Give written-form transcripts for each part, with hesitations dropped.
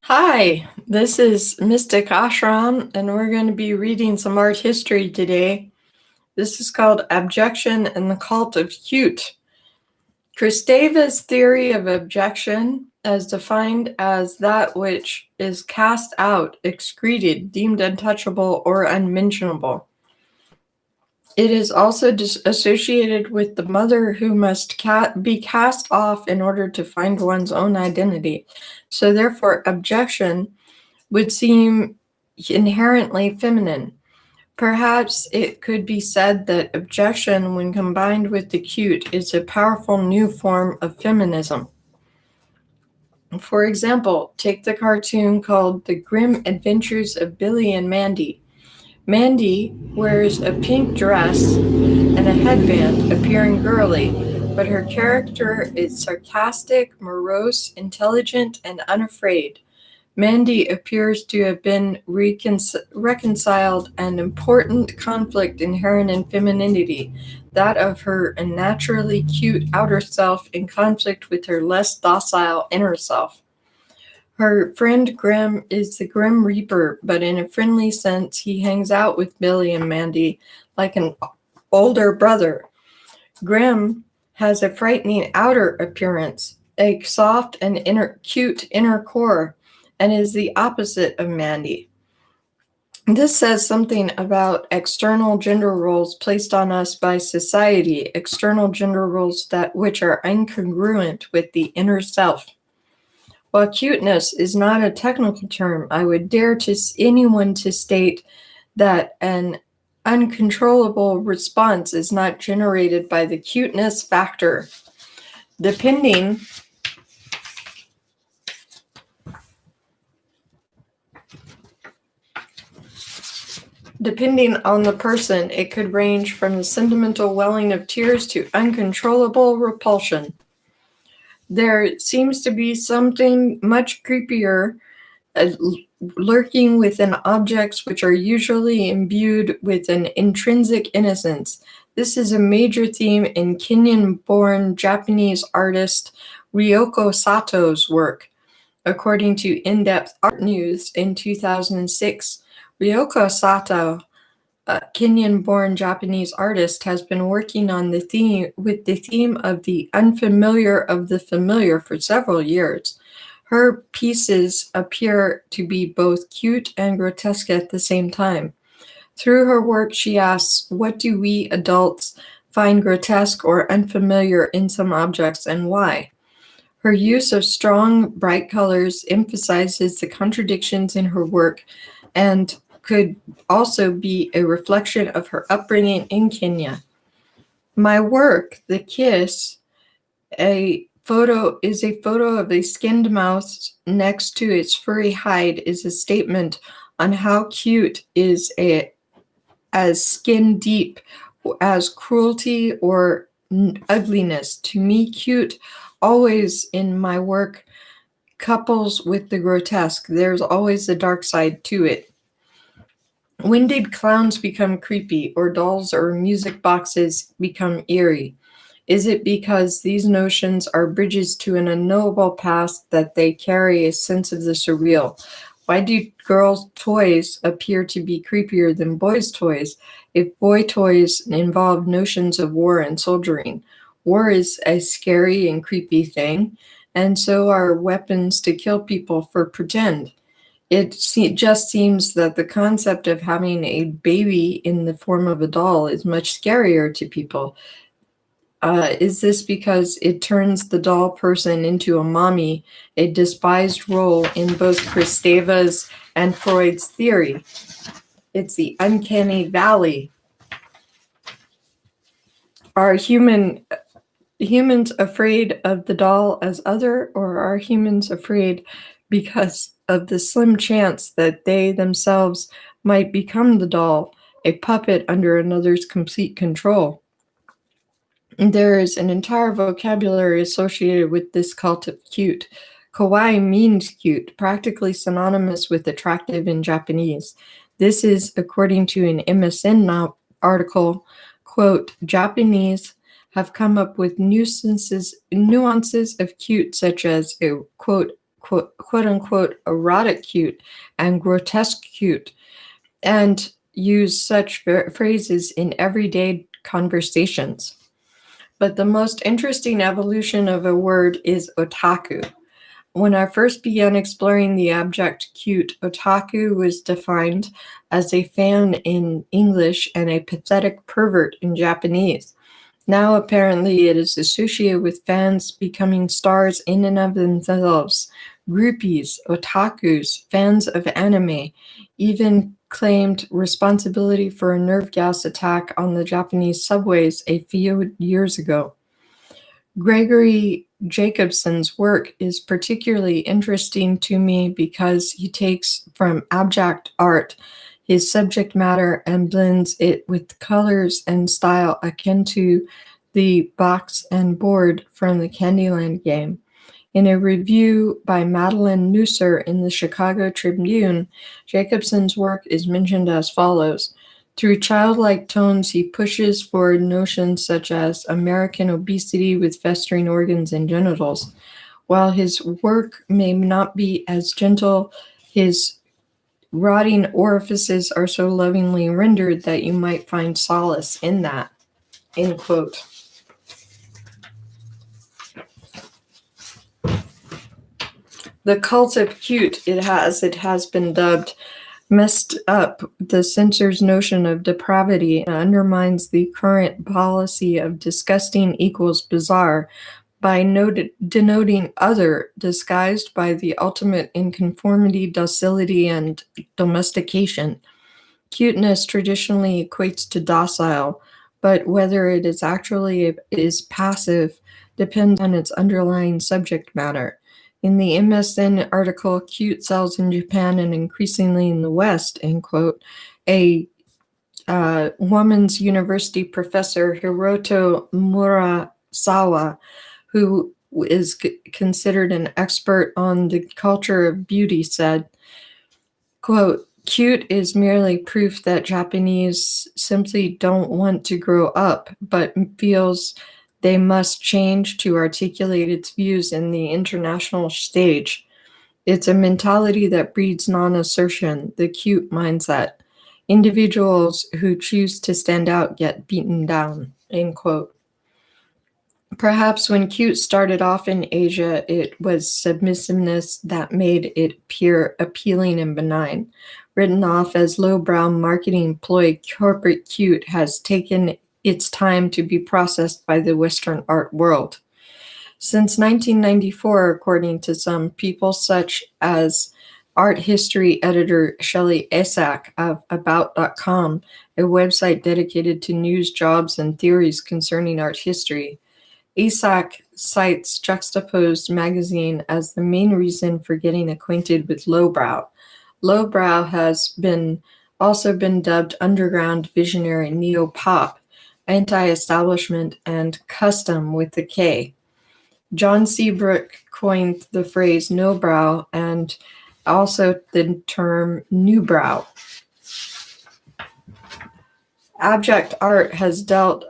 Hi, this is Mystic Ashram, and we're going to be reading some art history today. This is called Abjection and the Cult of Cute. Kristeva's theory of abjection, as defined as that which is cast out, excreted, deemed untouchable, or unmentionable. It is also associated with the mother who must be cast off in order to find one's own identity. So therefore, abjection would seem inherently feminine. Perhaps it could be said that abjection, when combined with the cute, is a powerful new form of feminism. For example, take the cartoon called The Grim Adventures of Billy and Mandy. Mandy wears a pink dress and a headband, appearing girly, but her character is sarcastic, morose, intelligent, and unafraid. Mandy appears to have been reconciled an important conflict inherent in femininity, that of her unnaturally cute outer self in conflict with her less docile inner self. Her friend Grim is the Grim Reaper, but in a friendly sense, he hangs out with Billy and Mandy like an older brother. Grim has a frightening outer appearance, a soft and cute inner core, and is the opposite of Mandy. This says something about external gender roles placed on us by society, external gender roles which are incongruent with the inner self. While cuteness is not a technical term, I would dare anyone to state that an uncontrollable response is not generated by the cuteness factor. Depending on the person, it could range from the sentimental welling of tears to uncontrollable repulsion. There seems to be something much creepier lurking within objects which are usually imbued with an intrinsic innocence. This is a major theme in Kenyan-born Japanese artist Ryoko Sato's work. According to In-Depth Art News in 2006, Ryoko Sato, a Kenyan-born Japanese artist, has been working on the theme of the unfamiliar of the familiar for several years. Her pieces appear to be both cute and grotesque at the same time. Through her work, she asks, what do we adults find grotesque or unfamiliar in some objects, and why? Her use of strong, bright colors emphasizes the contradictions in her work and could also be a reflection of her upbringing in Kenya. My work, The Kiss, is a photo of a skinned mouse next to its furry hide, is a statement on how cute is as skin deep as cruelty or ugliness. To me, cute always in my work couples with the grotesque. There's always a dark side to it. When did clowns become creepy, or dolls or music boxes become eerie? Is it because these notions are bridges to an unknowable past that they carry a sense of the surreal? Why do girls' toys appear to be creepier than boys' toys if boy toys involve notions of war and soldiering? War is a scary and creepy thing, and so are weapons to kill people for pretend. It just seems that the concept of having a baby in the form of a doll is much scarier to people. Is this because it turns the doll person into a mommy, a despised role in both Kristeva's and Freud's theory? It's the uncanny valley. Are humans afraid of the doll as other, or are humans afraid because of the slim chance that they themselves might become the doll, a puppet under another's complete control? There is an entire vocabulary associated with this cult of cute. Kawaii means cute, practically synonymous with attractive in Japanese. This is, according to an MSN article, quote, Japanese have come up with nuances of cute, such as a, quote, quote unquote erotic cute and grotesque cute, and use such phrases in everyday conversations. But the most interesting evolution of a word is otaku. When I first began exploring the abject cute, otaku was defined as a fan in English and a pathetic pervert in Japanese. Now, apparently, it is associated with fans becoming stars in and of themselves, groupies, otakus, fans of anime, even claimed responsibility for a nerve gas attack on the Japanese subways a few years ago. Gregory Jacobson's work is particularly interesting to me because he takes from abstract art his subject matter and blends it with colors and style akin to the box and board from the Candyland game. In a review by Madeline Nusser in the Chicago Tribune, Jacobson's work is mentioned as follows. Through childlike tones, he pushes forward notions such as American obesity with festering organs and genitals. While his work may not be as gentle, his rotting orifices are so lovingly rendered that you might find solace in that. End quote. The cult of cute, it has been dubbed, messed up the censor's notion of depravity and undermines the current policy of disgusting equals bizarre by denoting other, disguised by the ultimate in conformity, docility, and domestication. Cuteness traditionally equates to docile, but whether it is passive depends on its underlying subject matter. In the MSN article, Cute Sells in Japan and Increasingly in the West, end quote, a woman's university professor, Hiroto Murasawa, who is considered an expert on the culture of beauty, said, quote, cute is merely proof that Japanese simply don't want to grow up, but feels they must change to articulate its views in the international stage. It's a mentality that breeds non-assertion, the cute mindset. Individuals who choose to stand out get beaten down, end quote. Perhaps when cute started off in Asia, it was submissiveness that made it appear appealing and benign. Written off as lowbrow marketing ploy, corporate cute has taken its time to be processed by the Western art world. Since 1994, according to some people, such as art history editor Shelley Esack of About.com, a website dedicated to news, jobs, and theories concerning art history, Esack cites Juxtaposed magazine as the main reason for getting acquainted with lowbrow. Lowbrow has also been dubbed underground, visionary, neo-pop, anti-establishment, and custom with the K. John Seabrook coined the phrase no-brow and also the term new-brow. Abject art has dealt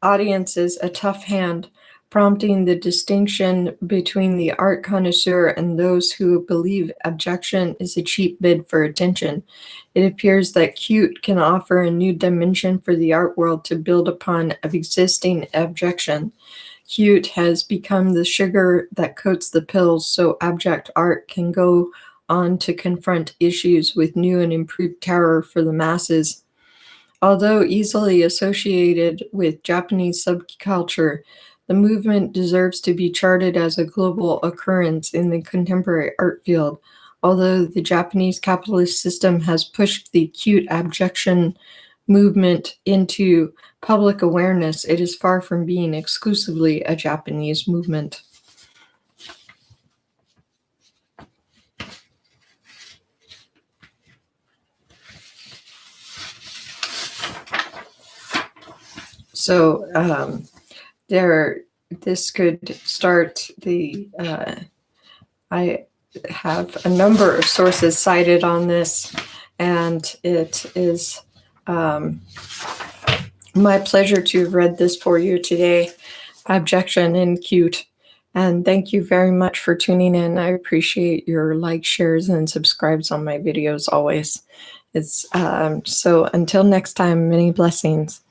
audiences a tough hand, prompting the distinction between the art connoisseur and those who believe abjection is a cheap bid for attention. It appears that cute can offer a new dimension for the art world to build upon of existing abjection. Cute has become the sugar that coats the pills so abject art can go on to confront issues with new and improved terror for the masses. Although easily associated with Japanese subculture, the movement deserves to be charted as a global occurrence in the contemporary art field. Although the Japanese capitalist system has pushed the cute abjection movement into public awareness, it is far from being exclusively a Japanese movement. So this could start the, I have a number of sources cited on this, and it is my pleasure to have read this for you today. Abjection and Cute, And thank you very much for tuning in. I appreciate your likes, shares, and subscribes on my videos always. It's so until next time, many blessings.